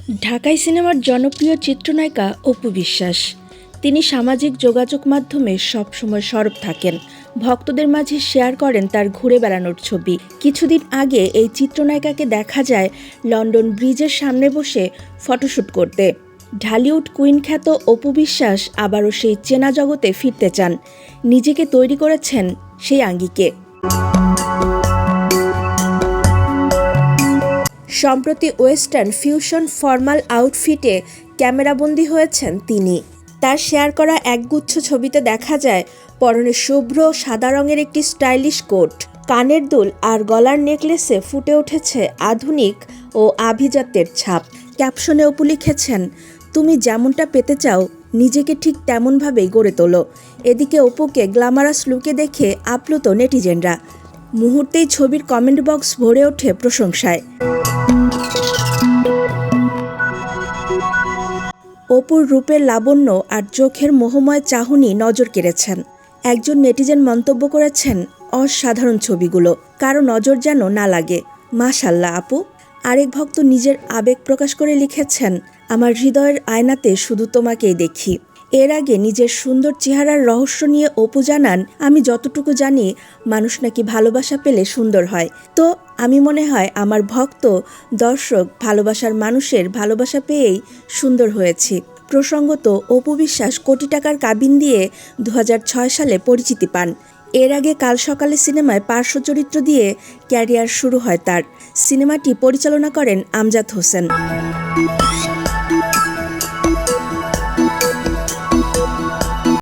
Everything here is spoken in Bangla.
ঢাকাই সিনেমার জনপ্রিয় চিত্রনায়িকা অপু বিশ্বাস। তিনি সামাজিক যোগাযোগ মাধ্যমে সবসময় সরব থাকেন, ভক্তদের মাঝে শেয়ার করেন তার ঘুরে বেড়ানোর ছবি। কিছুদিন আগে এই চিত্রনায়িকাকে দেখা যায় লন্ডন ব্রিজের সামনে বসে ফটোশ্যুট করতে। ঢালিউড কুইন খ্যাত অপু বিশ্বাস আবারও সেই চেনা জগতে ফিরতে চান, নিজেকে তৈরি করেছেন সেই আঙ্গিকে। সম্প্রতি ওয়েস্টার্ন ফিউশন ফর্মাল আউটফিটে ক্যামেরাবন্দী হয়েছেন তিনি। তার শেয়ার করা একগুচ্ছ ছবিতে দেখা যায় পরনে শুভ্র সাদা রঙের একটি স্টাইলিশ কোট, কানের দুল আর গলার নেকলেসে ফুটে উঠেছে আধুনিক ও আভিজাত্যের ছাপ। ক্যাপশনে অপু লিখেছেন, তুমি যেমনটা পেতে চাও নিজেকে ঠিক তেমনভাবেই গড়ে তোলো। এদিকে অপুকে গ্ল্যামারাস লুকে দেখে আপ্লুত নেটিজেনরা। মুহূর্তেই ছবির কমেন্ট বক্স ভরে ওঠে প্রশংসায়। অপুর রূপের লাবণ্য আর চোখের মোহময় চাহনি নজর কেড়েছেন। একজন নেটিজেন মন্তব্য করেছেন, অসাধারণ ছবিগুলো, কারো নজর যেন না লাগে, মাশাল্লাহ আপু। আরেক ভক্ত নিজের আবেগ প্রকাশ করে লিখেছেন, আমার হৃদয়ের আয়নাতে শুধু তোমাকেই দেখি। এর আগে নিজের সুন্দর চেহারার রহস্য নিয়ে অপু জানান, আমি যতটুকু জানি মানুষ নাকি ভালোবাসা পেলে সুন্দর হয়, তো আমি মনে হয় আমার ভক্ত দর্শক ভালোবাসার মানুষের ভালোবাসা পেয়েই সুন্দর হয়েছি। প্রসঙ্গত, অপু বিশ্বাস কোটি টাকার কাবিন দিয়ে 2006 সালে পরিচিতি পান। এর আগে কাল সকালে সিনেমায় পার্শ্ব চরিত্র দিয়ে ক্যারিয়ার শুরু হয় তার। সিনেমাটি পরিচালনা করেন আমজাদ হোসেন।